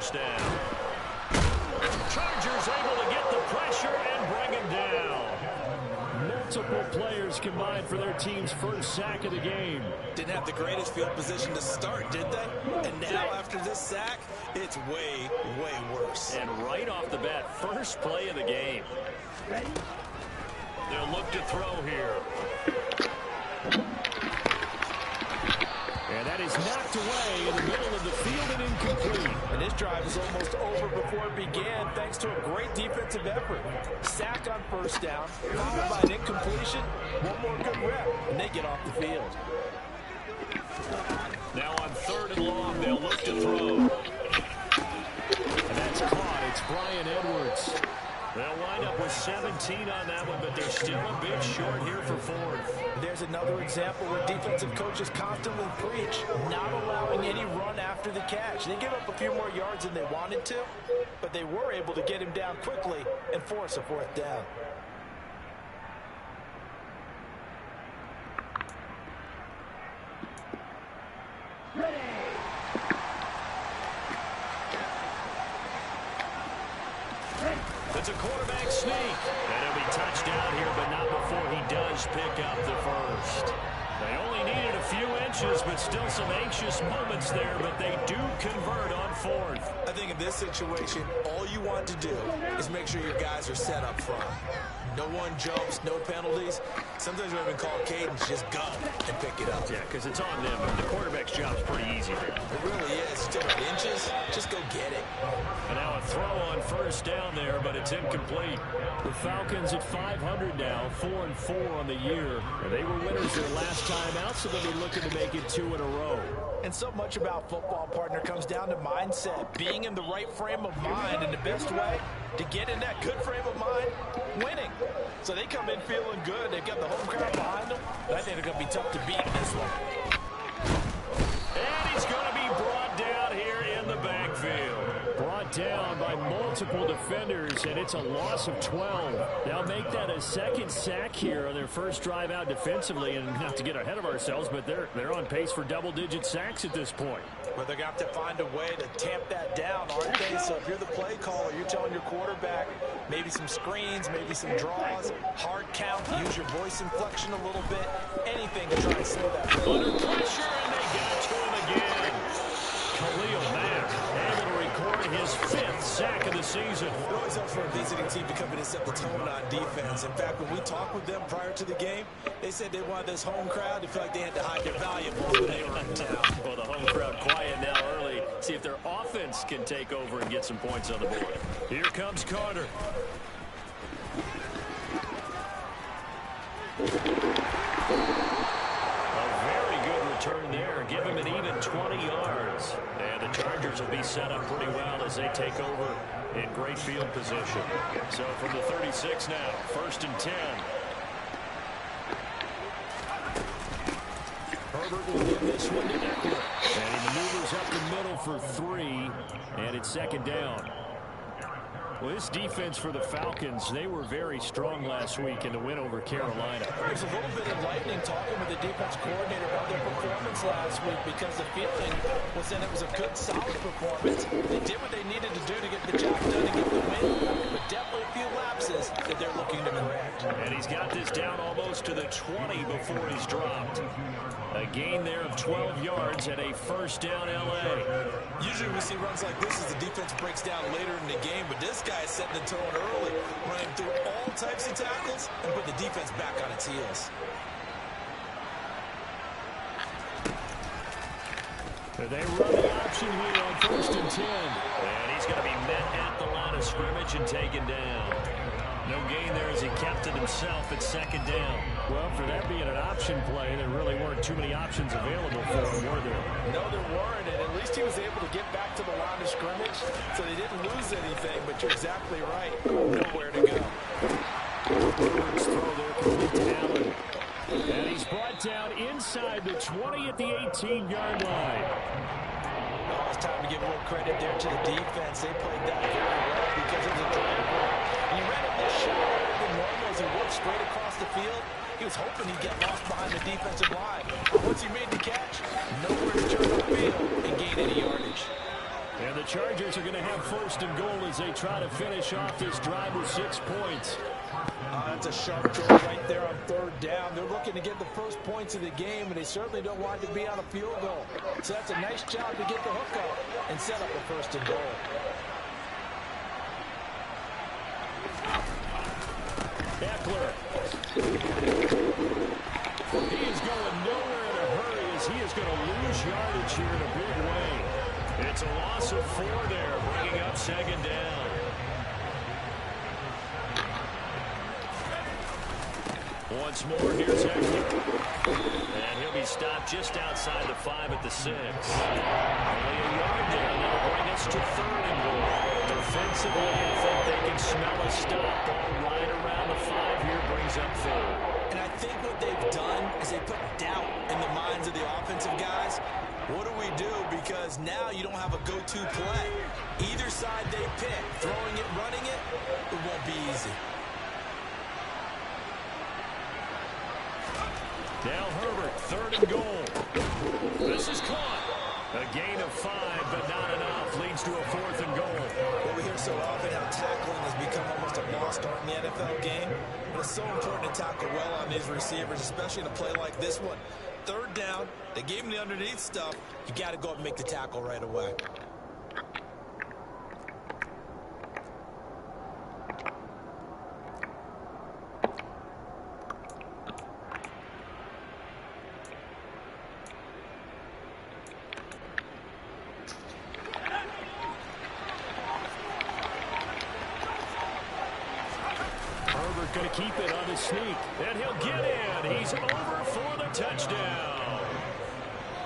first down. Chargers able to get the pressure and bring him down. Multiple players combined for their team's first sack of the game. Didn't have the greatest field position to start, did they? And now after this sack, it's way, way worse. And right off the bat, first play of the game. They'll look to throw here. And that is knocked away in the middle of the field and incomplete. And this drive is almost over before it began thanks to a great defensive effort. Sack on first down, followed by an incompletion, one more good rep, and they get off the field. Now on 3rd and long, they'll look to throw. And that's caught. It's Bryan Edwards. They'll wind up with 17 on that one, but they're still a bit short here for 4th. There's another example where defensive coaches constantly preach not allowing any run after the catch. They give up a few more yards than they wanted to, but they were able to get him down quickly and force a 4th down. It's a quarterback sneak. And he'll be touched down here, but not before he does pick up the first. They only needed a few inches, but still some anxious moments there, but they do convert on 4th. I think in this situation, all you want to do is make sure your guys are set up front. No one jumps, no penalties. Sometimes we even call cadence, just go and pick it up. Yeah, because it's on them. The quarterback's job's pretty easy there. It really is. Still got inches, just go get it. And now a throw on first down there, but it's incomplete. The Falcons at 500 now, 4-4 on the year. And they were winners their last time out, so they'll be looking to make it 2 in a row. And so much about football, partner, comes down to mindset, being in the right frame of mind, and the best way to get in that good frame of mind, winning. So they come in feeling good. They've got the home crowd behind them. I think they're going to be tough to beat in this one. And he's going to be brought down here in the backfield. Brought down by multiple defenders, and it's a loss of 12. They'll make that a second sack here on their first drive out defensively, and not to get ahead of ourselves, but they're on pace for double-digit sacks at this point. Well, they're going to have to find a way to tamp that down, aren't they? So if you're the play caller, you're telling your quarterback maybe some screens, maybe some draws, hard count, use your voice inflection a little bit, anything to try and slow that play. Under pressure, and they got to him again. Khalil Mack able to record his 5th sack of the season. It always helps for a visiting team to come in and set the tone on defense. In fact, when we talked with them prior to the game, they said they wanted this home crowd to feel like they had to hide their valuables when they were in town. Well, the home crowd quiet now early. See if their offense can take over and get some points on the board. Here comes Carter. A very good return there. Give him an even 20 yards. And the Chargers will be set up pretty well as they take over in great field position. So from the 36 now, 1st and 10. Herbert will give this one to Eckler. And he maneuvers up the middle for 3. And it's 2nd down. Well, this defense for the Falcons, they were very strong last week in the win over Carolina. There's a little bit of lightning talking with the defense coordinator about their performance last week because the feeling was that it was a good, solid performance. They did what they needed to do to get the job done and get the win, but definitely a few lapses that they're looking to correct. And he's got this down almost to the 20 before he's dropped. A gain there of 12 yards and a 1st down L.A. Usually we see runs like this as the defense breaks down later in the game, but this guy is setting the tone early, running through all types of tackles and put the defense back on its heels. They run the option here on 1st and 10. And he's going to be met at the line of scrimmage and taken down. No gain there as he kept it himself at 2nd down. Well, for that being an option play, there really weren't too many options available for him, were there? No, there weren't, and at least he was able to get back to the line of scrimmage, so they didn't lose anything, but you're exactly right. Nowhere to go. Herbert's throw there complete to Allen. And he's brought down inside the 20 at the 18-yard line. Oh, it's time to give a little credit there to the defense. They played that very well because it was a drag roll. He ran up this shot better than normal as he worked straight across the field. He was hoping he'd get lost behind the defensive line. Once he made the catch, nowhere to turn the field and gain any yardage. And the Chargers are going to have first and goal as they try to finish off this drive with 6 points. That's a sharp throw right there on third down. They're looking to get the first points of the game, and they certainly don't want to be on a field goal. So that's a nice job to get the hook up and set up a first and goal. Eckler. He is going nowhere in a hurry as he is going to lose yardage here in a big way. It's a loss of 4 there, bringing up second down. Once more, here's Eckler. And he'll be stopped just outside the 5 at the 6. Only a yard down. That'll bring us to 3rd and goal. Defensively, I think they can smell a stop. Ball right around the 5 here brings up 3rd. And I think what they've done is they put doubt in the minds of the offensive guys. What do we do? Because now you don't have a go-to play. Either side they pick, throwing it, running it, it won't be easy. Now Herbert, 3rd and goal. This is caught. A gain of 5, but not enough. Leads to a 4th and goal. Well, we hear so often how tackling has become almost a lost art in the NFL game. But it's so important to tackle well on these receivers, especially in a play like this one. 3rd down, they gave him the underneath stuff. You got to go up and make the tackle right away. Going to keep it on his sneak, and he'll get in. He's over for the touchdown.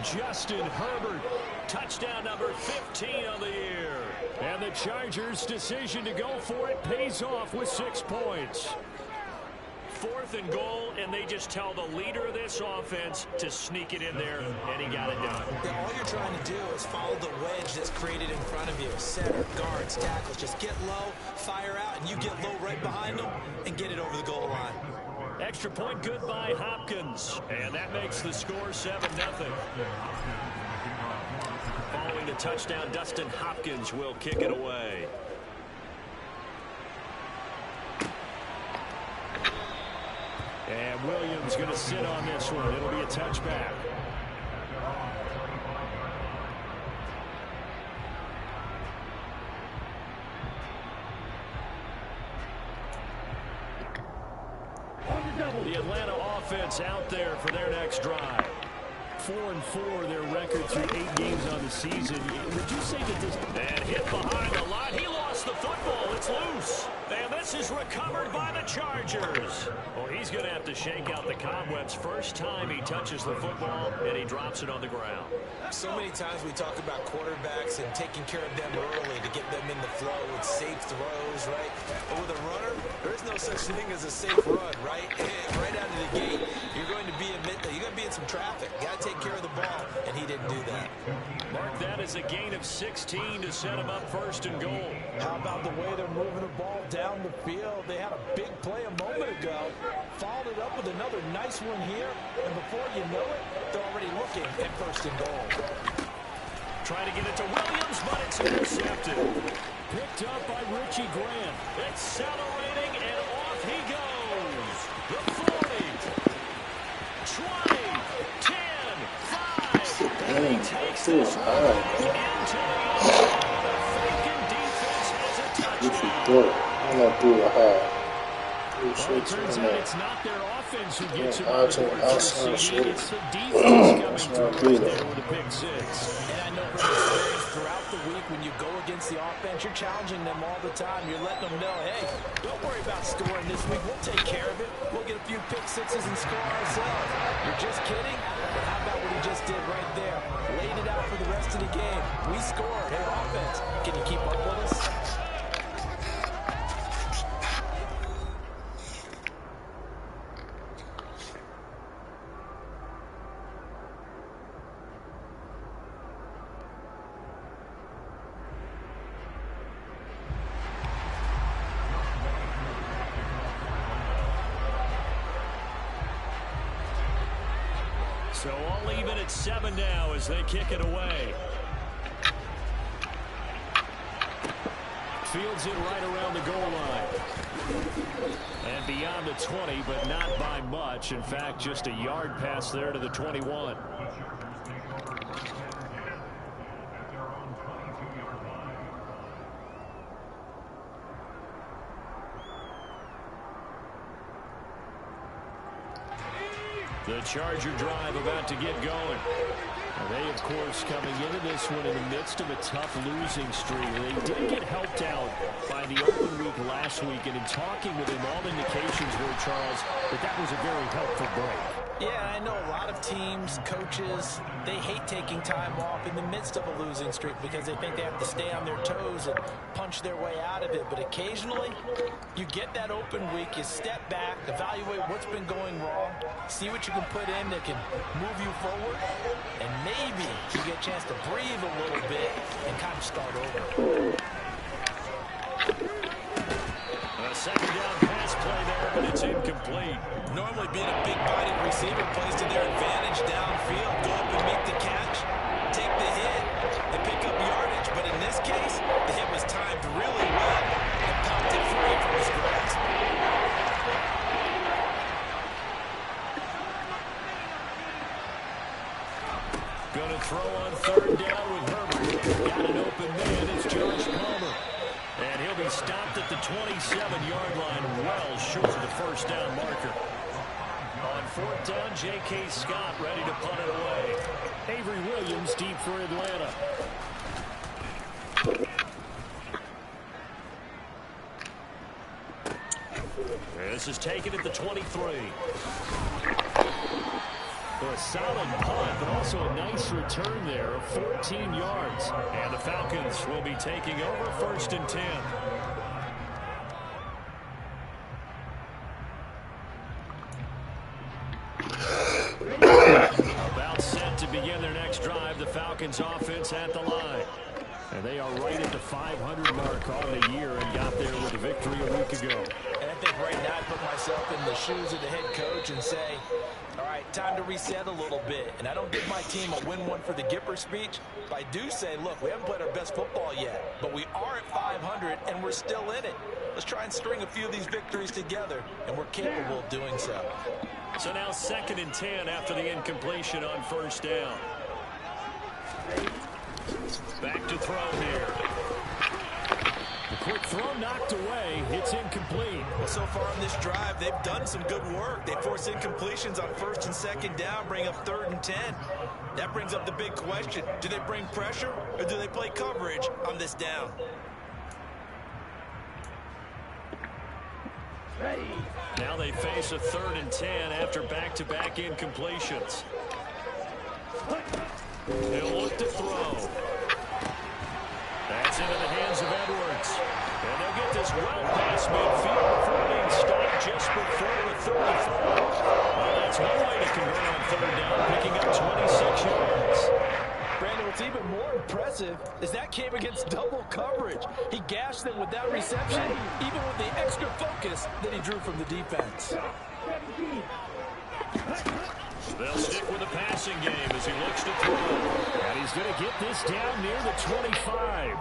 Justin Herbert, touchdown number 15 on the year. And the Chargers' decision to go for it pays off with 6 points. 4th and goal, and they just tell the leader of this offense to sneak it in there, and he got it done. Now, all you're trying to do is follow the wedge that's created in front of you. Center, guards, tackles. Just get low, fire out, and you get low right behind them and get it over the goal line. Extra point good by Hopkins, and that makes the score 7-0. Following the touchdown, Dustin Hopkins will kick it away. And Williams going to sit on this one. It'll be a touchback. The Atlanta offense out there for their next drive. 4-4 their record through 8 games on the season. Would you say that this... And hit behind the line. He lost the football. It's loose. And this is recovered by the Chargers. Well, he's going to have to shake out the cobwebs first time he touches the football, and he drops it on the ground. So many times we talk about quarterbacks and taking care of them early to get them in the flow with safe throws, right? But with a runner, there is no such thing as a safe run, right? Right out of the gate, you're going to be in some traffic. You got to take care of the ball, and he didn't do that. Mark that as a gain of 16 to set him up 1st and goal. How about the way they're moving the ball down the field? They had a big play a moment ago, followed it up with another nice one here, and before you know it, they're already looking at 1st and goal. Trying to get it to Williams, but it's intercepted. Picked up by Richie Grant. Accelerating, and off he goes. The 40, 20, 10, 5, and he takes this one into the end zone. The Falcon defense has a touchdown. Well, it turns out it's not their offense who gets it on the board for CD. It's the defense coming through right there with a pick 6. And I know from experience throughout the week, when you go against the offense, you're challenging them all the time. You're letting them know, hey, don't worry about scoring this week. We'll take care of it. We'll get a few pick 6s and score ourselves. You're just kidding? Well, how about what he just did right there? Laid it out for the rest of the game. We scored. Hey, offense, can you keep up with us? So all even at 7 now as they kick it away. fields it right around the goal line. And beyond the 20, but not by much. In fact, just a yard pass there to the 21. The Charger drive about to get going. They, of course, coming into this one in the midst of a tough losing streak. They did get helped out by the open week last week, and in talking with him, all indications were, Charles, that was a very helpful break. Yeah, I know a lot of teams, coaches, they hate taking time off in the midst of a losing streak because they think they have to stay on their toes and punch their way out of it. But occasionally, you get that open week, you step back, evaluate what's been going wrong, see what you can put in that can move you forward, and maybe you get a chance to breathe a little bit and kind of start over. A second down pass play there, but it's incomplete. Normally being a big-bodied receiver plays to their advantage downfield. Go up and make the catch, take the hit, and pick up yardage. But in this case, the hit was timed really well and popped it free from his grasp. Going to throw on third down with Herbert. Got an open man. It's Josh Palmer. And he'll be stopped at the 27-yard line, well short of the first down marker. On fourth down, J.K. Scott ready to punt it away. Avery Williams deep for Atlanta. This is taken at the 23. A solid punt, but also a nice return there of 14 yards. And the Falcons will be taking over first and 10. About set to begin their next drive. The Falcons offense at the line. And they are right at the 500 mark all the year and got there with a victory a week ago. And I think right now I put myself in the shoes of the head coach and say, all right, time to reset a little bit. And I don't give my team a win one for the Gipper speech, but I do say, look, we haven't played our best football yet, but we are at 500 and we're still in it. Let's try and string a few of these victories together, and we're capable of doing so. So now second and 10 after the incompletion on first down. Back to throw here. The quick throw knocked away. It's incomplete. Well, so far on this drive, they've done some good work. They force incompletions on first and second down, bring up third and 10. That brings up the big question. Do they bring pressure or do they play coverage on this down? Now they face a third and 10 after back-to-back incompletions. He'll look to throw. That's into the hands of Edwards. And they'll get this well past midfield before being stopped just before the 34. Well, that's one way to convert on third down, picking up 26 yards. Brandon, what's even more impressive is that came against double coverage. He gashed them with that reception, even with the extra focus that he drew from the defense. They'll stick with the passing game as he looks to throw. And he's going to get this down near the 25.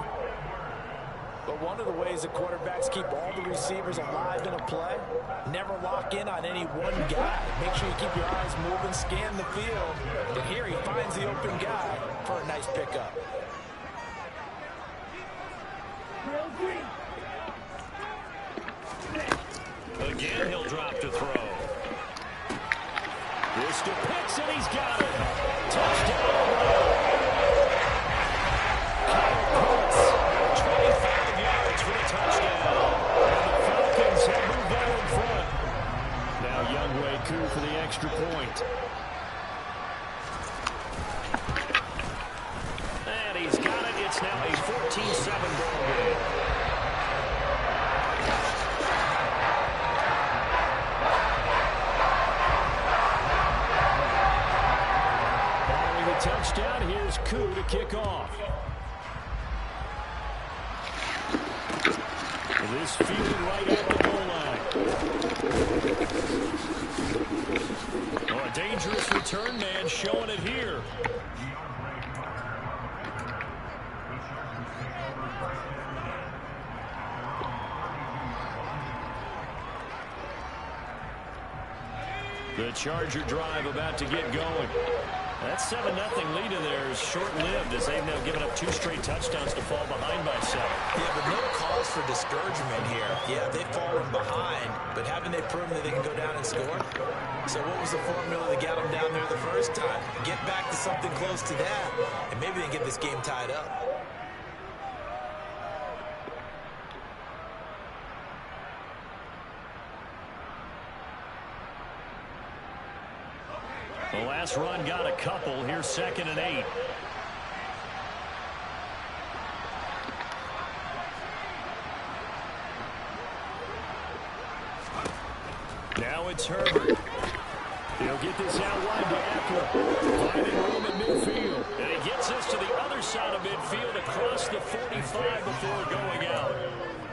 But one of the ways that quarterbacks keep all the receivers alive in a play, never lock in on any one guy. Make sure you keep your eyes moving, scan the field. And here he finds the open guy for a nice pickup. Again, he'll drop to throw. This to Pitts, and he's got it. Touchdown. Kyle Pitts, 25 yards for the touchdown. And the Falcons have moved out in front. Now Younghoe Koo for the extra point. And he's got it. It's now a 14-7 ball game. Touchdown. Here's Koo to kick off. This field right at the goal line. Oh, a dangerous return man showing it here. The Charger drive about to get going. That 7-0 lead of theirs short-lived as they've now given up 2 straight touchdowns to fall behind by 7. Yeah, but no cause for discouragement here. Yeah, they've fallen behind, but haven't they proven that they can go down and score? So what was the formula that got them down there the first time? Get back to something close to that, and maybe they can get this game tied up. The last run got a couple. Here's 2nd and 8. Now it's Herbert. He'll get this out wide to Eckler. Finding room at midfield. And he gets this to the other side of midfield across the 45 before going out.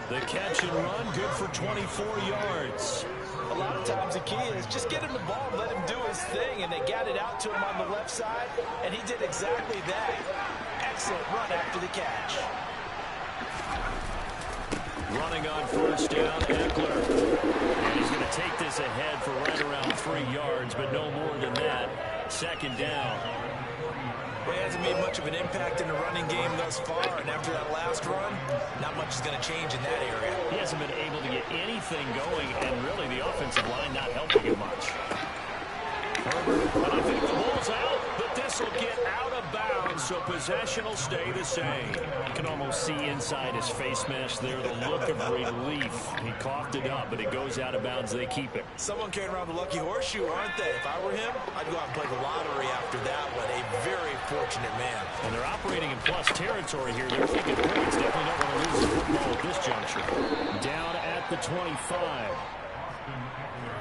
The catch and run, good for 24 yards. A lot of times the key is just get him the ball and let him do his thing, and they got it out to him on the left side, and he did exactly that. Excellent run after the catch. Running on first down, Eckler. And he's going to take this ahead for right around 3 yards, but no more than that. 2nd down. Well, he hasn't made much of an impact in the running game thus far, and after that last run, not much is going to change in that area. He hasn't been able to get anything going, and really the offensive line not helping him much. Herbert, and I think the ball's out, but this will get out of bounds, so possession will stay the same. You can almost see inside his face mask there the look of relief. He coughed it up, but it goes out of bounds. They keep it. Someone carrying around the lucky horseshoe, aren't they? If I were him, I'd go out and play the lottery after that one. A very fortunate man. And they're operating in plus territory here. They're thinking points. Definitely don't want to lose the football at this juncture. Down at the 25.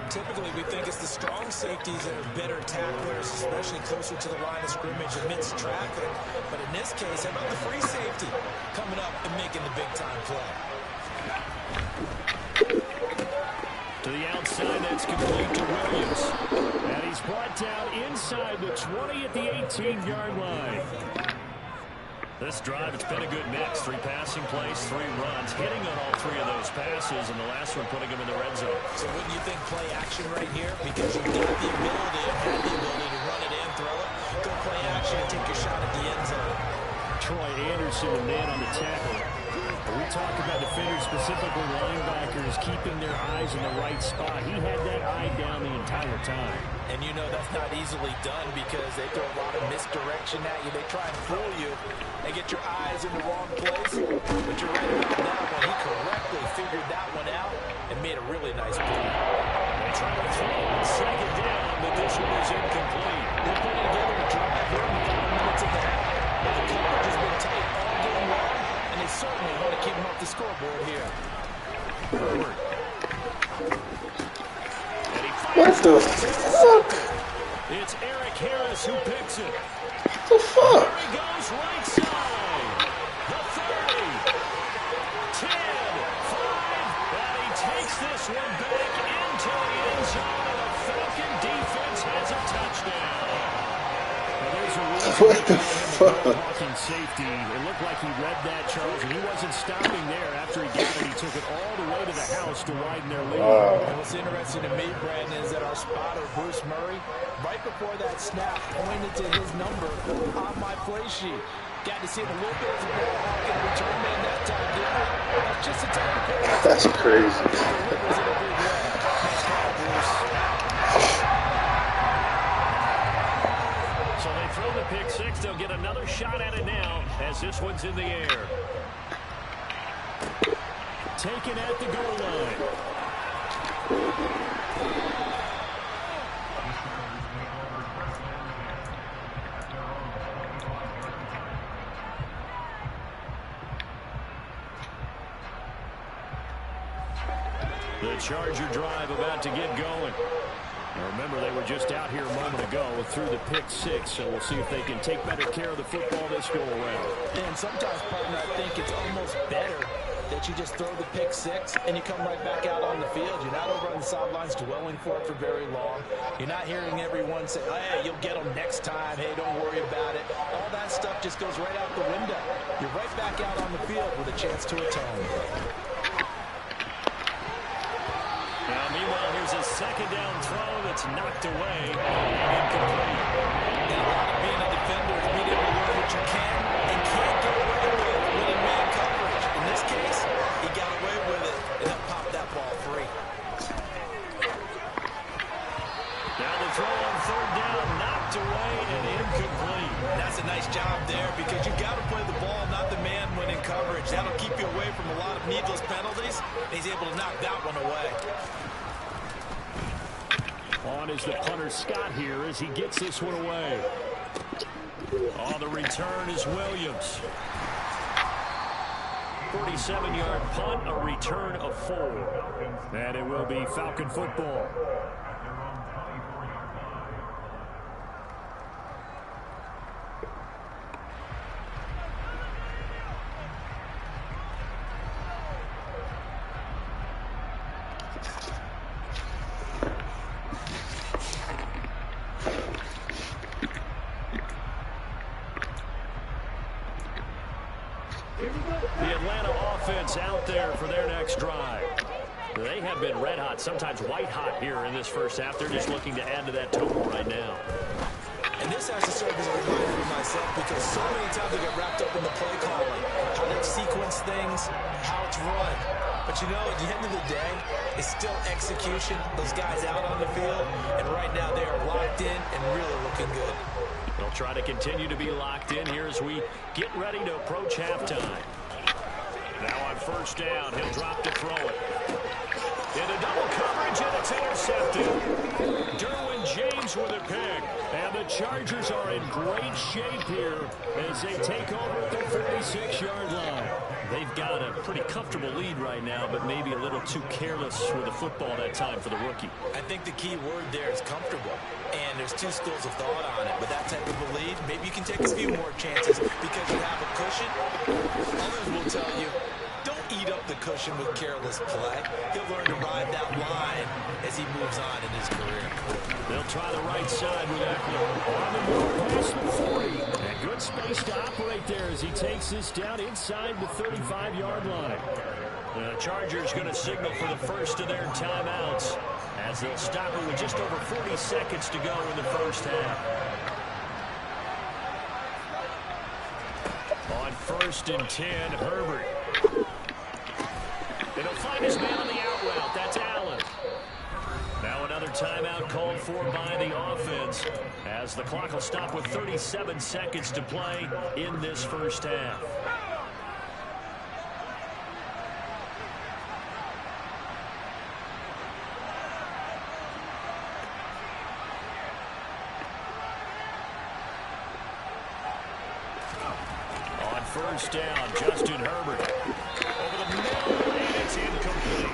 Typically, we think it's the strong safeties that are better tacklers, especially closer to the line of scrimmage amidst traffic. But in this case, how about the free safety coming up and making the big-time play? To the outside, that's complete to Williams. And he's brought down inside the 20 at the 18-yard line. This drive, it's been a good mix. 3 passing plays, 3 runs, hitting on all 3 of those passes, and the last one putting them in the red zone. So wouldn't you think play action right here? Because you've got the ability and have the ability to run it and throw it. Go play action and take your shot at the end zone. Troy Anderson, the man on the tackle. We talk about defenders, specifically linebackers, keeping their eyes in the right spot. He had that eye down the entire time. And you know that's not easily done because they throw a lot of misdirection at you. They try and fool you. They get your eyes in the wrong place. But you're right about that one. He correctly figured that one out and made a really nice play. They try to throw on 2nd down, but this one is incomplete. They're putting together a drive here in the final minutes of the half. But the coverage has been tight all game long, and they certainly want to keep them off the scoreboard here. Herbert. What the fuck? It's Eric Harris who picks it. What the fuck? There he goes right side. The 30. 10, 5. And he takes this one back into the end zone. And the Falcon defense has a touchdown. Well, there's a reason What the fuck? Hawking safety. It looked like he read that, Charles, and he wasn't stopping there. After he got it, he took it all the way to the house to widen their lead. And what's interesting to me, Brandon, is that our spotter, Bruce Murray, right before that snap, pointed to his number on my play sheet. Got to see him a little bit as a ball hawk and return man that time, didn't we? That's just a technical. That's crazy. So they throw the pick 6. They'll get another shot at it now as this one's in the air. Taken at the goal line. The Charger drive about to get going. Now remember, they were just out here a moment ago through the pick 6, so we'll see if they can take better care of the football this go around. And sometimes, partner, I think it's almost better that you just throw the pick 6 and you come right back out on the field. You're not over on the sidelines dwelling for it for very long. You're not hearing everyone say, hey, you'll get them next time. Hey, don't worry about it. All that stuff just goes right out the window. You're right back out on the field with a chance to atone. Now, meanwhile, here's a 2nd down throw that's It's knocked away and incomplete. And a lot of being a defender is being able to learn what you can and can't get away with when in man coverage. In this case, he got away with it and then popped that ball free. Now the throw on third down, knocked away and incomplete. That's a nice job there because you've got to play the ball, not the man when in coverage. That'll keep you away from a lot of needless penalties. And he's able to knock that one away. On is the punter Scott here as he gets this one away. On the return is Williams. 47-yard punt, a return of 4. And it will be Falcon football. The Atlanta offense out there for their next drive. They have been red hot, sometimes white hot here in this first half. They're just looking to add to that total right now. And this has to serve as a reminder for myself because so many times I get wrapped up in the play calling, how they sequence things, how it's run. But you know, at the end of the day, it's still execution. Those guys out on the field, and right now they are locked in and really looking good. They'll try to continue to be locked in here as we get ready to approach halftime. Now on first down, he'll drop to throw it. Into double coverage, and it's intercepted. Derwin James with a pick. And the Chargers are in great shape here as they take over at the 46-yard line. They've got a pretty comfortable lead right now, but maybe a little too careless with the football that time for the rookie. I think the key word there is comfortable. And there's two schools of thought on it. With that type of a lead, maybe you can take a few more chances because you have a cushion. Others will tell you, don't eat up the cushion with careless play. He'll learn to ride that line as he moves on in his career. They'll try the right side with Eckler. On the move past the 40. And good space to operate there as he takes this down inside the 35-yard line. The Chargers going to signal for the first of their timeouts as they'll stop it with just over 40 seconds to go in the first half. On first and 10, Herbert. And he'll find his man on the out route. That's Allen. Now another timeout called for by the offense as the clock will stop with 37 seconds to play in this first half. On first down, Justin Herbert. Over the middle, and it's incomplete.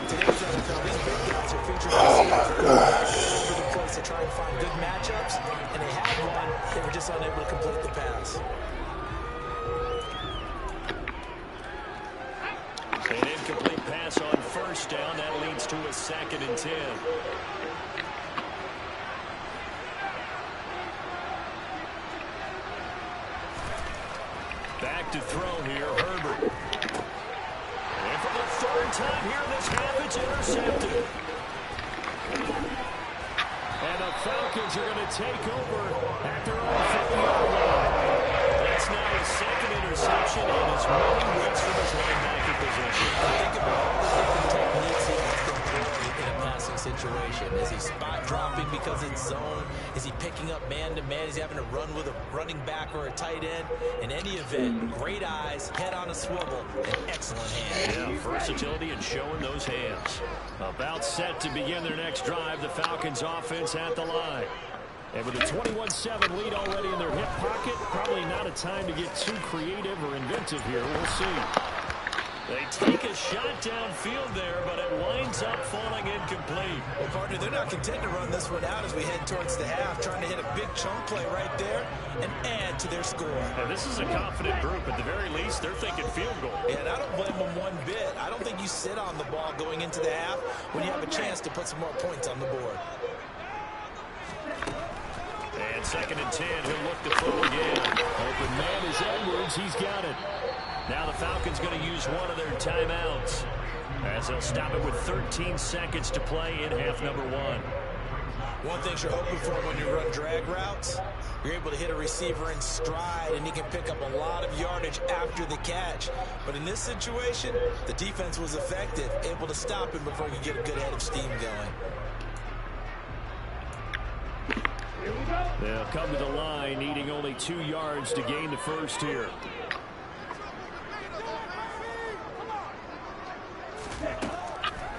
Today's NFL, these big guys are featured for the place to try and find good matchups, and they had one. They were just unable to complete the pass. An incomplete pass on first down. That leads to a 2nd and 10. Back to throw here, Herbert. And for the third time here in this half, it's intercepted. And the Falcons are going to take over at their own 50-yard line. That's now his 2nd interception and his 1 weeks from his linebacker position. Think about all the different techniques he has to employ in a passing situation. Is he spot dropping because it's zone? Is he picking up man-to-man? Is he having to run with a running back or a tight end? In any event, great eyes, head on a swivel, and excellent hands. Yeah, versatility and showing those hands. About set to begin their next drive, the Falcons offense at the line. And with a 21-7 lead already in their hip pocket, probably not a time to get too creative or inventive here. We'll see. They take a shot downfield there, but it winds up falling incomplete. Well, partner, they're not content to run this one out as we head towards the half, trying to hit a big chunk play right there and add to their score. Now, this is a confident group. At the very least, they're thinking field goal. Yeah, and I don't blame them one bit. I don't think you sit on the ball going into the half when you have a chance to put some more points on the board. And 2nd and 10, he'll look to throw again. Open man is Edwards. He's got it. Now the Falcons going to use one of their timeouts as they'll stop it with 13 seconds to play in half number 1. One thing you're hoping for when you run drag routes, you're able to hit a receiver in stride, and he can pick up a lot of yardage after the catch. But in this situation, the defense was effective, able to stop him before he could get a good head of steam going. They'll come to the line, needing only 2 yards to gain the first here.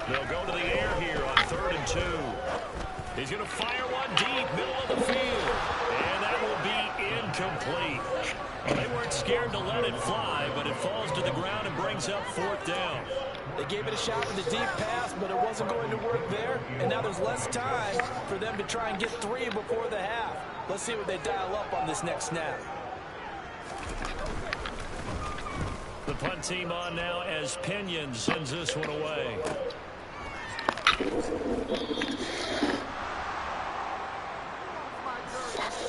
They'll go to the air here on 3rd and 2. He's going to fire one deep, middle of the field. And that will be incomplete. Well, they weren't scared to let it fly, but it falls to the ground and brings up 4th down. They gave it a shot with a deep pass, but it wasn't going to work there. And now there's less time for them to try and get 3 before the half. Let's see what they dial up on this next snap. The punt team on now as Pinion sends this one away.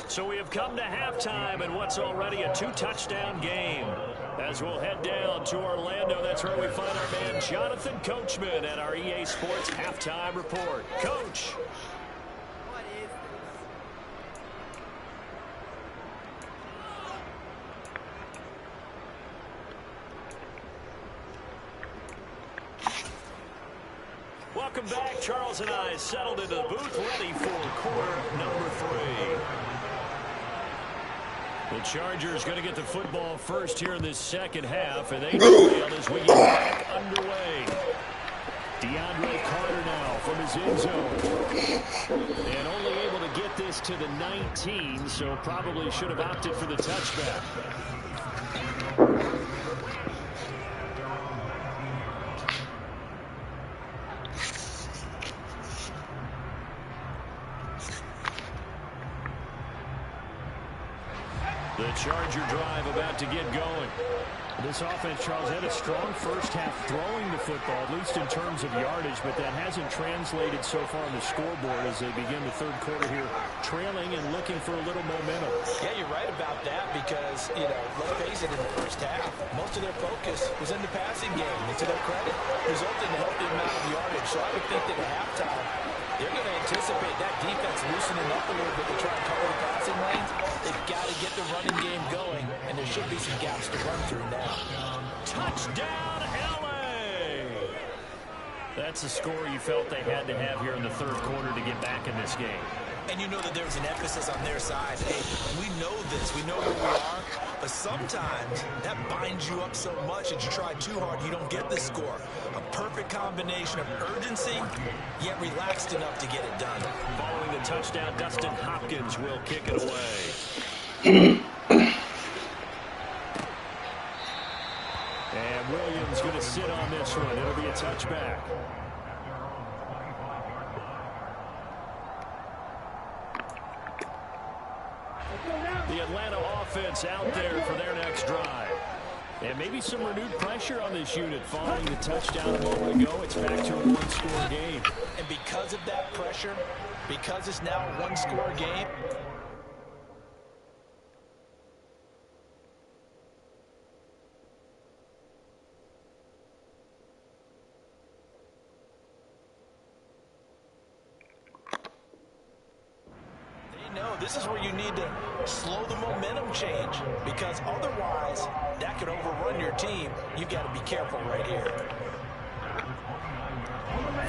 So we have come to halftime in what's already a 2-touchdown game. As we'll head down to Orlando, that's where we find our man Jonathan Coachman at our EA Sports Halftime Report. Coach. Welcome back. Charles and I settled into the booth, ready for quarter number 3. The Chargers going to get the football first here in this second half, and they trail as we get back underway. DeAndre Carter now from his end zone. And only able to get this to the 19, so probably should have opted for the touchback. The Charger drive about to get going. This offense, Charles, had a strong first half throwing the football, at least in terms of yardage, but that hasn't translated so far on the scoreboard as they begin the third quarter here, trailing and looking for a little momentum. Yeah, you're right about that because, let's face it, in the first half, most of their focus was in the passing game. And to their credit, resulted in a healthy amount of yardage. So I would think that at halftime, they're going to anticipate that defense loosening up a little bit to try and cover the passing lanes. They've got to get the running game going, and there should be some gaps to run through now. Touchdown, L.A. That's the score you felt they had to have here in the third quarter to get back in this game. And you know that there's an emphasis on their side. Hey, we know this. We know where we are. But sometimes that binds you up so much that you try too hard, you don't get the score. A perfect combination of urgency, yet relaxed enough to get it done. Following the touchdown, Dustin Hopkins will kick it away. And Williams going to sit on this one. It'll be a touchback. The Atlanta offense out there for their next drive. And maybe some renewed pressure on this unit following the touchdown a moment ago. It's back to a one-score game. And because of that pressure, because it's now a one-score game, this is where you need to slow the momentum change because otherwise that could overrun your team. You've got to be careful right here.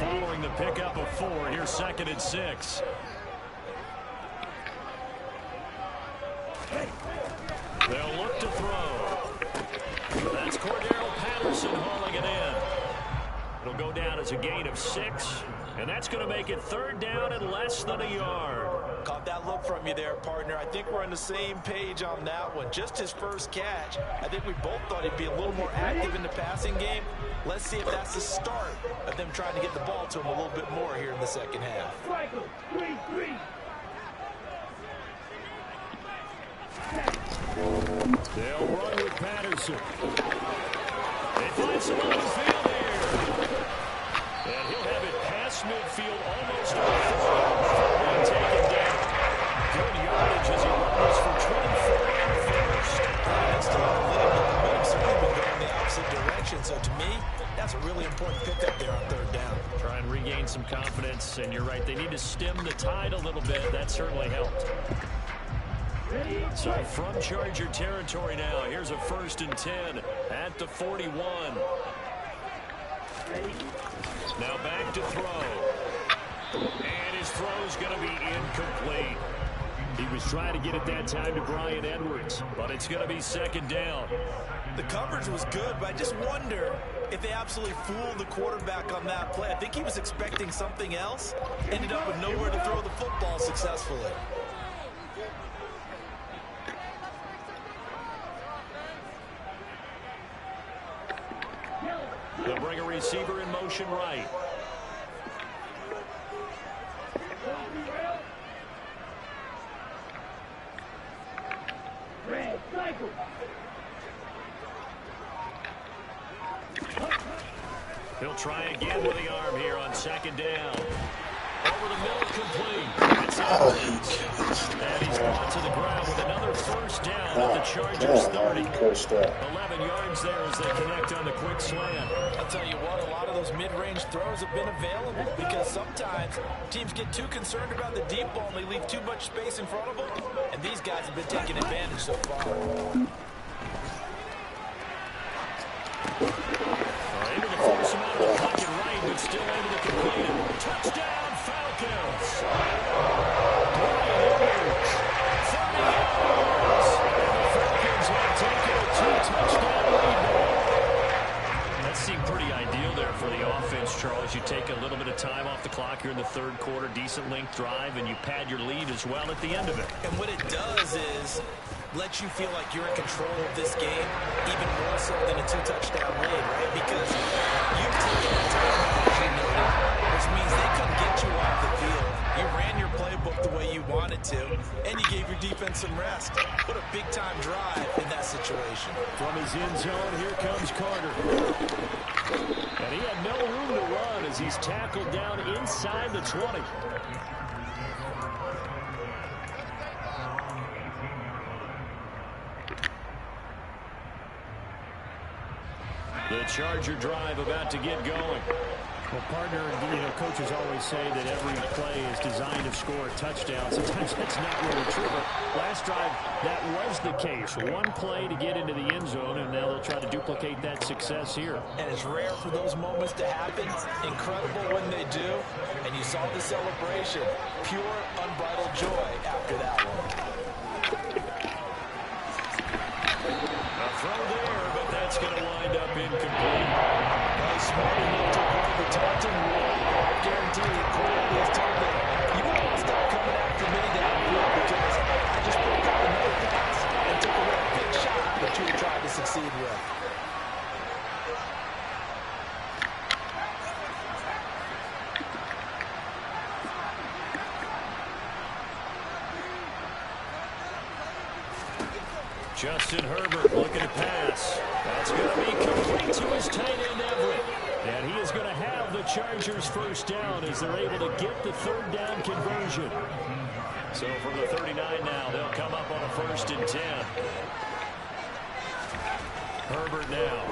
Following the pickup of 4, here's 2nd and 6. They'll look to throw. That's Cordero Patterson hauling it in. It'll go down as a gain of 6, and that's going to make it 3rd down and less than a yard. Caught that look from you there, partner. I think we're on the same page on that one. Just his first catch. I think we both thought he'd be a little more active in the passing game. Let's see if that's the start of them trying to get the ball to him a little bit more here in the second half. They'll run with Patterson. They find some open field here. And he'll have it past midfield almost to the 4 before being taken down. Good yardage as he runs for 24 on first. That's still a little bit of momentum. Certainly been going the opposite direction. So to me, that's a really important pickup there on 3rd down. Try and regain some confidence and And you're right, they need to stem the tide a little bit. That certainly helped. So from Charger territory now, here's a 1st and 10 at the 41. Now back to throw. And his throw's going to be incomplete. He was trying to get it that time to Bryan Edwards, but it's going to be 2nd down. The coverage was good, but I just wonder if they absolutely fooled the quarterback on that play. I think he was expecting something else. Ended up with nowhere to throw the football successfully. They'll bring a receiver in motion right. He'll try again with the arm here on 2nd down. Over the middle, complete. It's and he's brought to the ground with another 1st down at the Chargers 30. 11 yards there as they connect on the quick slant. I'll tell you what, a lot of those mid-range throws have been available because sometimes teams get too concerned about the deep ball and they leave too much space in front of them, and these guys have been taking advantage so far. Able to force him out of the pocket right, but still able to complete it. Touchdown, Falcons! Bryan Edwards, 30 yards. The Falcons have taken a 2-touchdown lead now. That seemed pretty ideal there for the offense, Charles. You take a little bit of time off the clock here in the 3rd quarter, decent length drive, and you pad your lead as well at the end of it. And what it does is let you feel like you're in control of this game, even more so than a 2-touchdown lead, right? Because you've taken the time out, as you noted, which means they couldn't get you off the field. You ran your playbook the way you wanted to, and you gave your defense some rest. What a big-time drive in that situation. From his end zone, here comes Carter. And he had no room to run as he's tackled down inside the 20. The Charger drive about to get going. Well, partner, coaches always say that every play is designed to score a touchdown. Sometimes that's not really true, but last drive, that was the case. One play to get into the end zone, and now they'll try to duplicate that success here. And it's rare for those moments to happen. Incredible when they do. And you saw the celebration. Pure, unbridled joy after that one. A throw there, but that's going to wind up incomplete. Smart enough to avoid the taunting rule. Guarantee the quarterback is told that you want to stop coming after me downfield because I just broke out another pass and took away a big shot that you tried to succeed with. Justin Herbert looking to pass. That's going to be complete to his tight end, Everett. And he is going to have the Chargers 1st down as they're able to get the 3rd down conversion. So from the 39 now, they'll come up on a 1st and 10. Herbert now.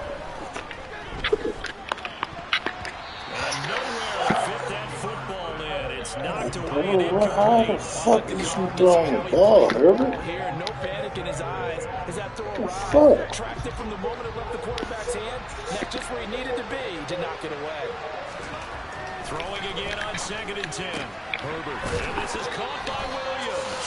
And nowhere to fit that football in. It's knocked away and incomplete. How the fuck is you throwing the ball, Herbert? Here, no panic in his eyes. As that throw arrived, tracked it from the moment it left the quarterback's hand. And that's just where he needed to be to knock it away. Throwing again on 2nd and 10. Herbert. And this is caught by Williams.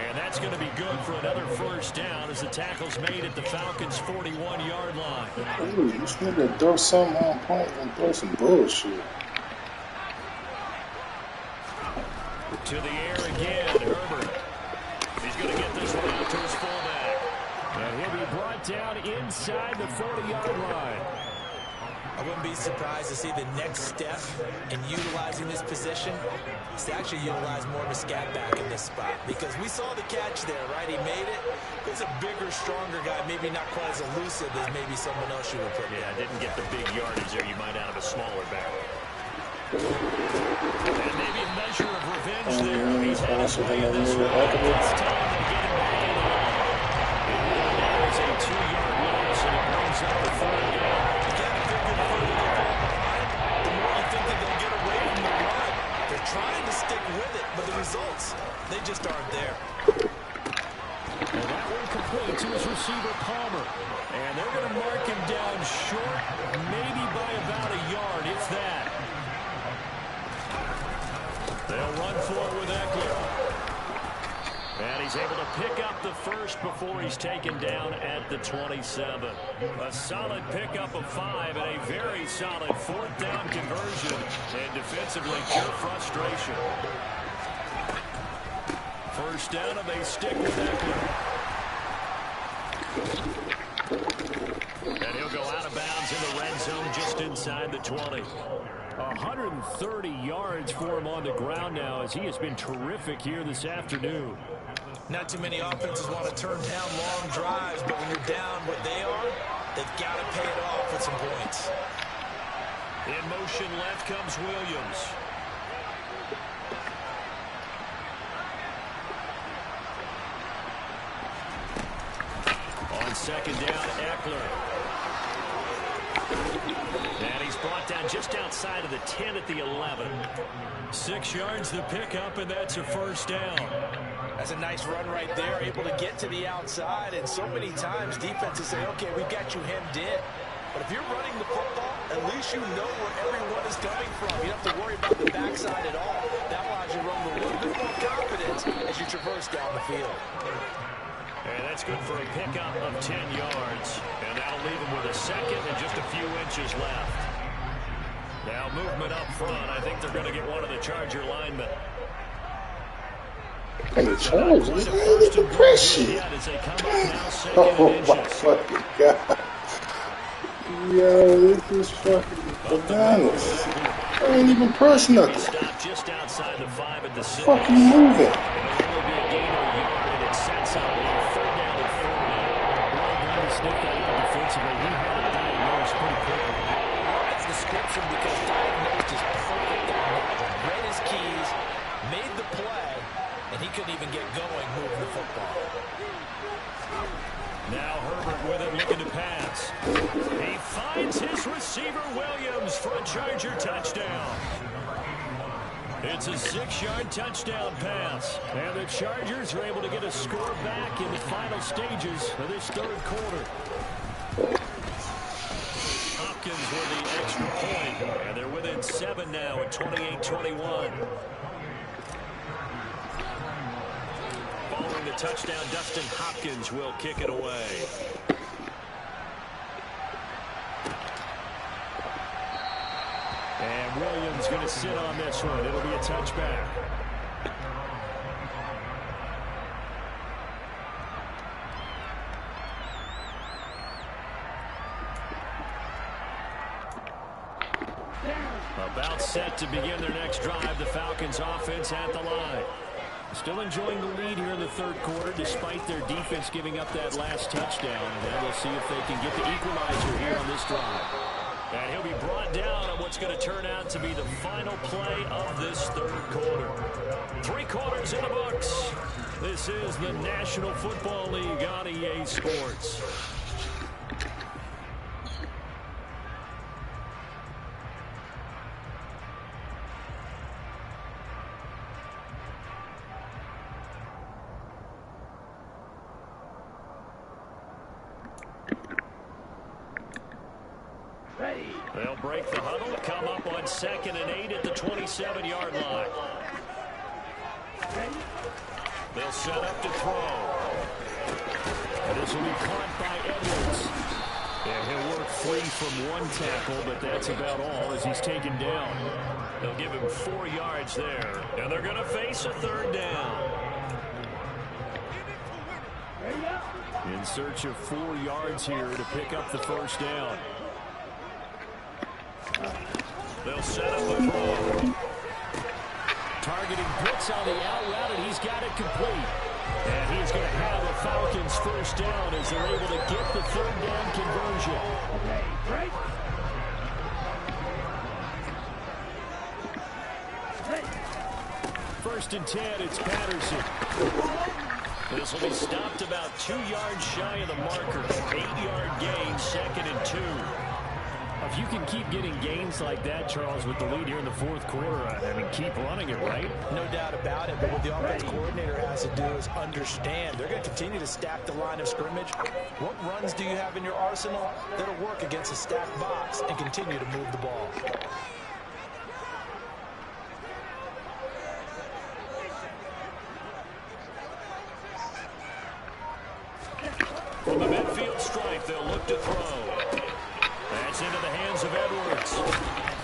And that's going to be good for another 1st down as the tackle's made at the Falcons' 41-yard line. Ooh, you just need to throw something on point and throw some bullshit. To the air again, Herbert. He's going to get this one out to his fullback. And he'll be brought down inside the 40-yard line. I wouldn't be surprised to see the next step in utilizing this position is to actually utilize more of a scat back in this spot. Because we saw the catch there, right? He made it. He's a bigger, stronger guy, maybe not quite as elusive as maybe someone else you would put. Yeah, didn't get the big yardage there. You might out of a smaller back. And maybe a measure of revenge there. He's had his way in this one. It's time to get him back in the line. And there's a 2-yard loss, and it brings up the 3rd down. You got to figure the further they fall behind, the more you think that they'll get away from the run. They're trying to stick with it, but the results, they just aren't there. And that one complete to his receiver, Palmer. And they're going to mark him down short, maybe by about a yard, if that. They'll run for it with Eckler. And he's able to pick up the first before he's taken down at the 27. A solid pickup of 5 and a very solid 4th down conversion. And defensively, pure frustration. First down, and they stick with Eckler. And he'll go out of bounds in the red zone just inside the 20. 130 yards for him on the ground now as he has been terrific here this afternoon. Not too many offenses want to turn down long drives, but when you're down what they are, they've got to pay it off with some points. In motion left comes Williams. On second down, Eckler. And he's brought down just outside of the 10 at the 11. 6 yards the pickup, and that's a first down. That's a nice run right there, able to get to the outside. And so many times defenses say, okay, we've got you hemmed in. But if you're running the football, at least you know where everyone is coming from. You don't have to worry about the backside at all. That allows you to run with a little bit more confidence as you traverse down the field. And that's good for a pickup of 10 yards. And that'll leave him with a second and just a few inches left. Now movement up front. I think they're going to get one of the Charger linemen. Hey, Charles, man, look at the pressure. Oh, my fucking God. Yo, this is fucking bananas. I ain't even press nothing. Stop just outside the 5 at the 6. Fucking moving. It'll be a gain of a yard, and it sets up a 3rd down and 4 now. Well, glad to sniff that out defensively. He had it diagnosed pretty quickly. That's description because diagnosed is perfect. Read his keys, made the play, and he couldn't even get going moving the football. Now Herbert with it, looking to pass. He finds his receiver, Williams, for a Charger touchdown. It's a 6-yard touchdown pass. And the Chargers are able to get a score back in the final stages of this 3rd quarter. Hopkins with the extra point. And they're within 7 now at 28-21. Following the touchdown, Dustin Hopkins will kick it away. And Williams going to sit on this one. It'll be a touchback. About set to begin their next drive. The Falcons offense at the line. Still enjoying the lead here in the 3rd quarter despite their defense giving up that last touchdown. And we'll see if they can get the equalizer here on this drive. And he'll be brought down on what's going to turn out to be the final play of this 3rd quarter. 3 quarters in the books. This is the National Football League on EA Sports. They'll break the huddle, come up on 2nd and 8 at the 27-yard line. They'll set up to throw. And this will be caught by Edwards. And he'll work free from one tackle, but that's about all as he's taken down. They'll give him 4 yards there. And they're going to face a 3rd down. In search of 4 yards here to pick up the first down. They'll set up a throw. Targeting blitz on the out route, and he's got it complete. And he's going to have a Falcons first down as they're able to get the 3rd down conversion. First and 10, it's Patterson. This will be stopped about 2 yards shy of the marker. 8-yard gain, 2nd and 2. If you can keep getting gains like that, Charles, with the lead here in the fourth quarter, I mean, keep running it, right? No doubt about it, but what the offense coordinator has to do is understand they're going to continue to stack the line of scrimmage. What runs do you have in your arsenal that'll work against a stacked box and continue to move the ball? From the midfield stripe, they'll look to throw. That's into the hands of Edwards.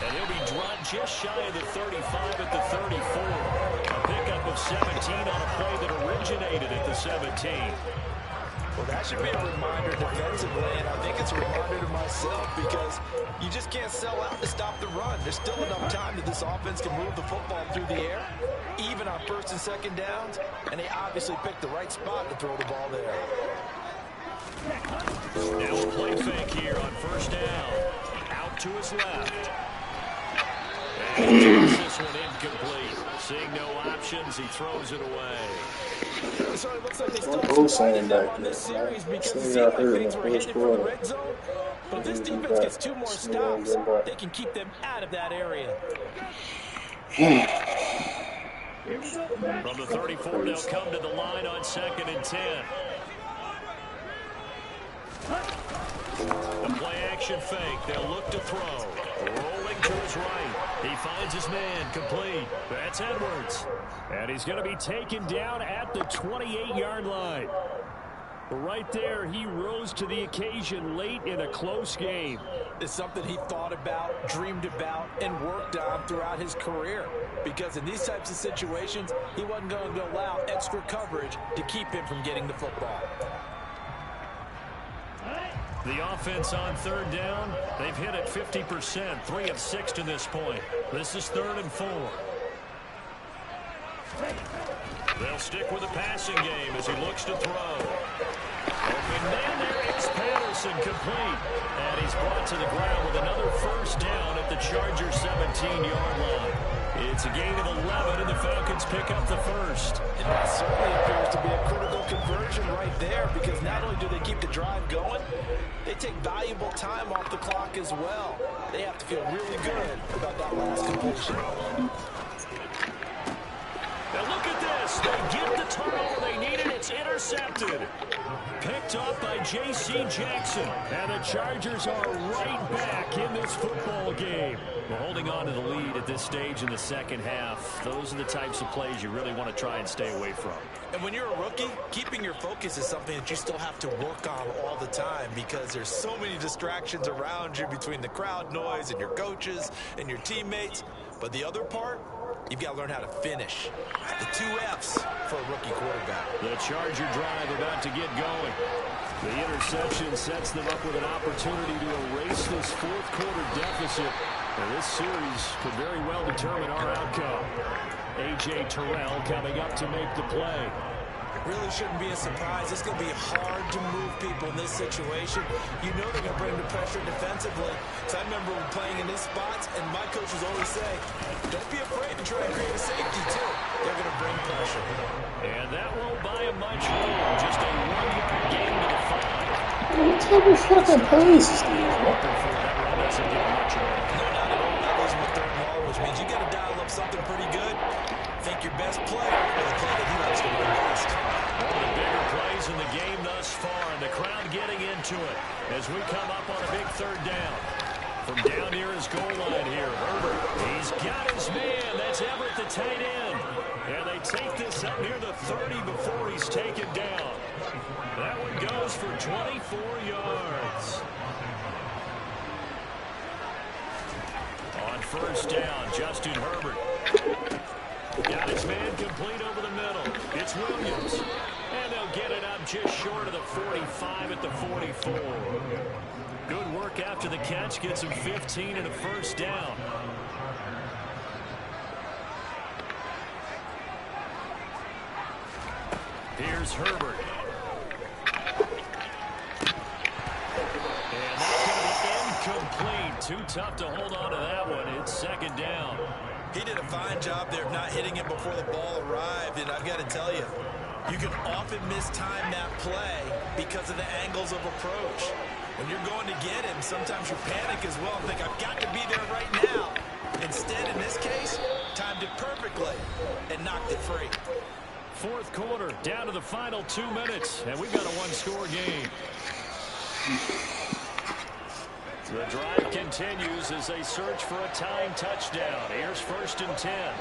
And he'll be dropped just shy of the 35 at the 34. A pickup of 17 on a play that originated at the 17. Well, that should be a reminder defensively, and I think it's a reminder to myself because you just can't sell out to stop the run. There's still enough time that this offense can move the football through the air, even on first and second downs, and they obviously picked the right spot to throw the ball there. Now a play fake here on first down. Out to his left. And this one incomplete. Seeing no options, he throws it away. So it looks like they still have on this series because it seemed like things were headed for the red zone. But if this defense gets 2 more stops, they can keep them out of that area. From the 34, they'll come to the line on 2nd and 10. The play-action fake. They'll look to throw. Rolling to his right. He finds his man. Complete. That's Edwards. And he's going to be taken down at the 28-yard line. Right there, he rose to the occasion late in a close game. It's something he thought about, dreamed about, and worked on throughout his career. Because in these types of situations, he wasn't going to allow extra coverage to keep him from getting the football. The offense on 3rd down, they've hit it 50%, 3 of 6 to this point. This is 3rd and 4. They'll stick with the passing game as he looks to throw. Open man there is Patterson, complete. And he's brought to the ground with another first down at the Chargers' 17-yard line. It's a gain of 11, and the Falcons pick up the first. And that certainly appears to be a critical conversion right there because not only do they keep the drive going, they take valuable time off the clock as well. They have to feel really good about that last completion. Now look at this. They get the turnover they needed. It's intercepted. Picked up by J.C. Jackson. And the Chargers are right back in this football game. We're holding on to the lead at this stage in the second half. Those are the types of plays you really want to try and stay away from. And when you're a rookie, keeping your focus is something that you still have to work on all the time because there's so many distractions around you between the crowd noise and your coaches and your teammates. But the other part, you've got to learn how to finish. The 2 F's for a rookie quarterback. The Charger drive about to get going. The interception sets them up with an opportunity to erase this fourth quarter deficit. And this series could very well determine our outcome. A.J. Terrell coming up to make the play. It really shouldn't be a surprise. It's going to be hard to move people in this situation. You know they're going to bring the pressure defensively. So I remember playing in these spots, and my coaches always say, don't be afraid to try and create a safety, too. They're going to bring pressure. And that won't buy him much room. Just a 1-yard gain to the 5. What type of fucking pass is this? Which means you got to dial up something pretty good. Think your best player or the play that he likes to do best. One of the bigger plays in the game thus far, and the crowd getting into it as we come up on a big 3rd down. From down near his goal line here, Herbert, he's got his man. That's Everett, the tight end. And they take this up near the 30 before he's taken down. That one goes for 24 yards. On first down, Justin Herbert. Got his man complete over the middle. It's Williams. And they'll get it up just short of the 45 at the 44. Good work after the catch. Gets him 15 and a first down. Here's Herbert. And that's going to be incomplete. Too tough to hold on to that one. It's 2nd down. He did a fine job there of not hitting it before the ball arrived. And I've got to tell you, you can often mistime that play because of the angles of approach. When you're going to get him, sometimes you panic as well and think, I've got to be there right now. Instead, in this case, timed it perfectly and knocked it free. Fourth quarter, down to the final 2 minutes, and we've got a one-score game. The drive continues as they search for a tying touchdown. Here's 1st and 10.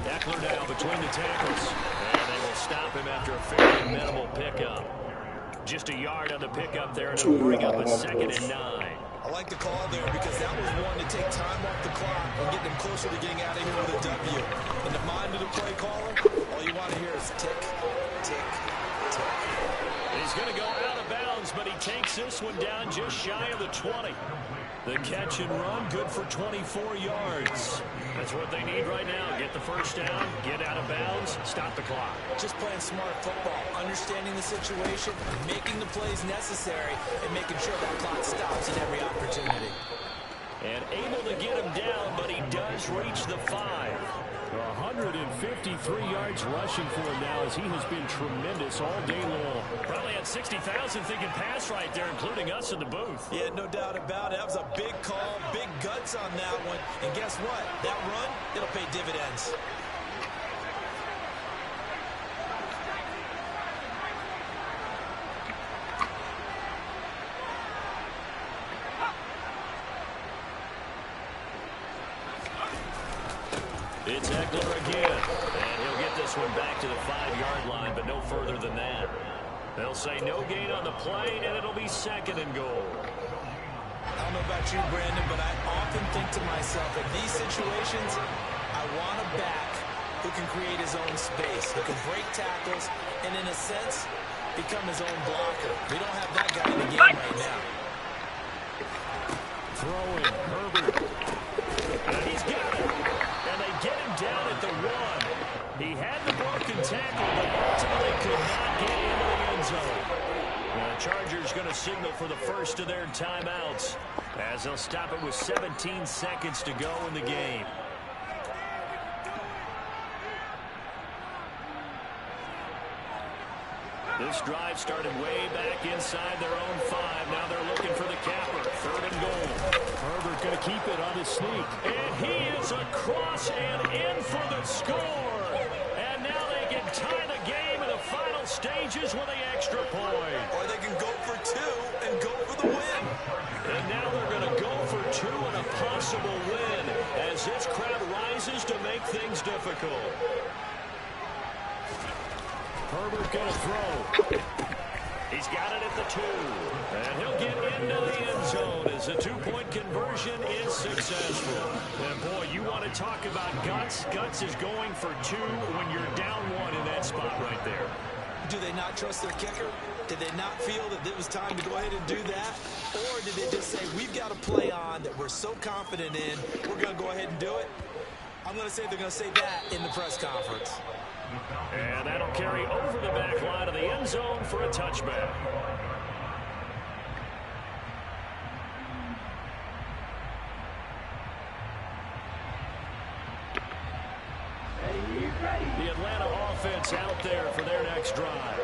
Eckler now between the tackles, and they will stop him after a fairly minimal pickup. Just a yard on the pickup there, and it'll bring up a 2nd and 9. I like the call there because that was one to take time off the clock and get them closer to getting out of here with a W. In the mind of the play caller, all you want to hear is tick, tick, tick. He's going to go out of bounds, but he takes this one down just shy of the 20. The catch and run, good for 24 yards. That's what they need right now. Get the first down, get out of bounds, stop the clock. Just playing smart football, understanding the situation, making the plays necessary, and making sure that clock stops at every opportunity. And able to get him down, but he does reach the 5. 153 yards rushing for him now as he has been tremendous all day long. Probably had 60,000 thinking pass right there, including us in the booth. Yeah, no doubt about it. That was a big call, big guts on that one. And guess what? That run, it'll pay dividends. It's Eckler again, and he'll get this one back to the 5-yard line, but no further than that. They'll say no gain on the play, and it'll be 2nd and goal. I don't know about you, Brandon, but I often think to myself, in these situations, I want a back who can create his own space, who can break tackles, and in a sense, become his own blocker. We don't have that guy in the game right now. Throwing, Herbert. And he's got it. And they get him down at the 1. He had the broken tackle, but ultimately could not get into the end zone. The Chargers going to signal for the first of their timeouts as they'll stop it with 17 seconds to go in the game. This drive started way back inside their own 5. Now they're looking for the capper. 3rd and goal. Herbert going to keep it on his sneak. And he is across and in for the score. And now they can tie the game in the final stages with the extra point. Or they can go for 2 and go for the win. And now they're going to go for 2 and a possible win as this crowd rises to make things difficult. Herbert going to throw. He's got it at the 2. And he'll get into the end zone as the 2-point conversion is successful. And boy, you want to talk about guts. Guts is going for 2 when you're down 1 in that spot right there. Do they not trust their kicker? Did they not feel that it was time to go ahead and do that? Or did they just say, we've got a play on that we're so confident in, we're going to go ahead and do it? I'm going to say they're going to say that in the press conference. And that'll carry over the back line of the end zone for a touchback. The Atlanta offense out there for their next drive.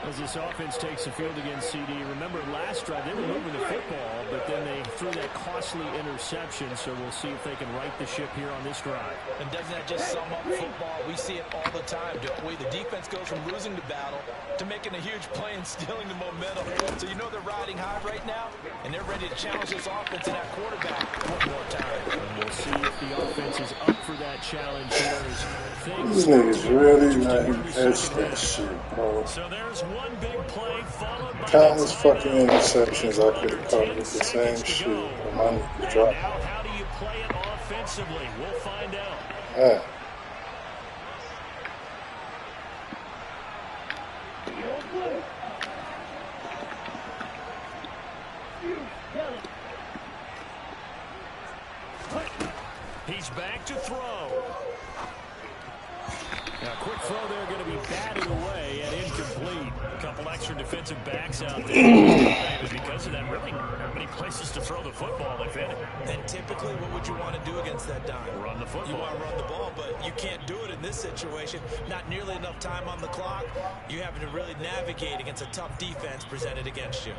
As this offense takes the field against CD, remember last drive they were moving the football, but then they threw that costly interception, so we'll see if they can right the ship here on this drive. And doesn't that just sum up football? We see it all the time, don't we? The defense goes from losing the battle to making a huge play and stealing the momentum. So you know they're riding high right now, and they're ready to challenge this offense and that quarterback one more time. And we'll see if the offense is up for that challenge here as things These niggas really letting catch that shit, bro. So there's one big play followed by Countless fucking interceptions I could have covered the same shit, but my nigga dropped. Now how do you play it offensively? We'll find out. Yeah. He's back to throw. Now, quick throw there going to be batted away and incomplete. A couple extra defensive backs out there. And because of that, really not many places to throw the football, if any. And typically, what would you want to do against that dime? Run the football. You want to run the ball, but you can't do it in this situation. Not nearly enough time on the clock. You having to really navigate against a tough defense presented against you.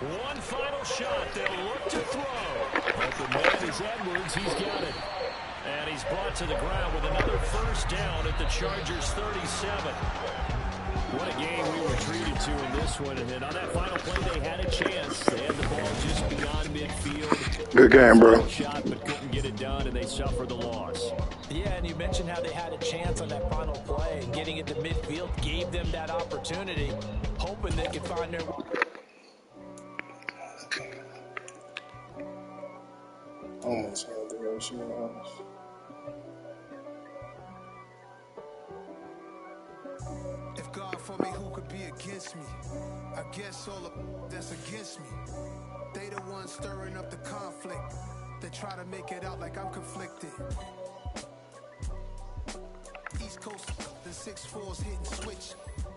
One final shot. They'll look to throw. But the man is Edwards. He's got it. And he's brought to the ground with another first down at the Chargers' 37. What a game we were treated to in this one. And then on that final play, they had a chance. They had the ball just beyond midfield. Good game, bro. Shot, but couldn't get it done, and they suffered the loss. Yeah, and you mentioned how they had a chance on that final play, and getting it to midfield gave them that opportunity, hoping they could find their way. Almost had the race in the house. If God for me, who could be against me? I guess all of that's against me. They the ones stirring up the conflict. They try to make it out like I'm conflicted. East Coast, the 6'4's hitting switch.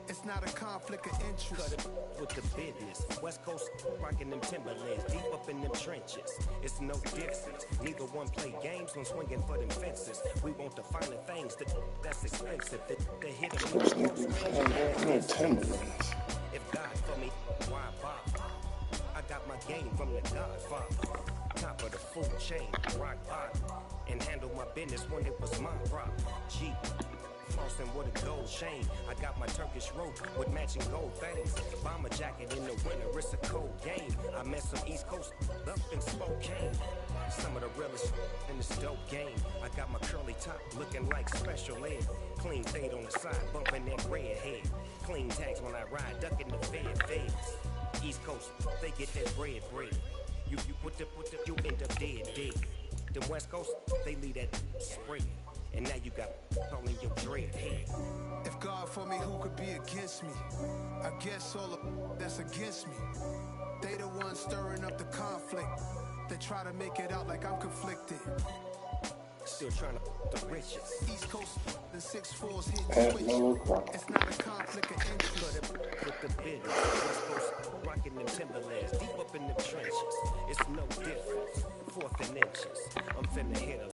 It's not a conflict of interest. Cut it with the business. West Coast rocking them Timberlands, deep up in them trenches. It's no difference. Neither one play games when swinging for them fences. We want the finer things that's expensive. The hit Timberlands. If God for me, why bother? I got my game from the Godfather. Top of the food chain, rock bottom. And handle my business when it was my prop. Jeep. Flossing with a gold chain. I got my Turkish rope with matching gold things. Bomber jacket in the winter, it's a cold game. I met some East Coast up in Spokane. Some of the realest in this dope game. I got my curly top looking like special ed. Clean fade on the side, bumping that red head. Clean tags when I ride, ducking the feds. East Coast, they get that bread. You you end up dead. Them West Coast, they leave that spray. And now you got all in your dread head. If God for me, who could be against me? I guess all of that's against me. They the ones stirring up the conflict. They try to make it out like I'm conflicted. Still trying to the riches. East Coast, the 6'4's hitting switch. It's not a conflict of interest. With the business. West Coast rocking them Timberlands, deep up in them trenches. It's no difference. 4th and inches. I'm finna hit 'em.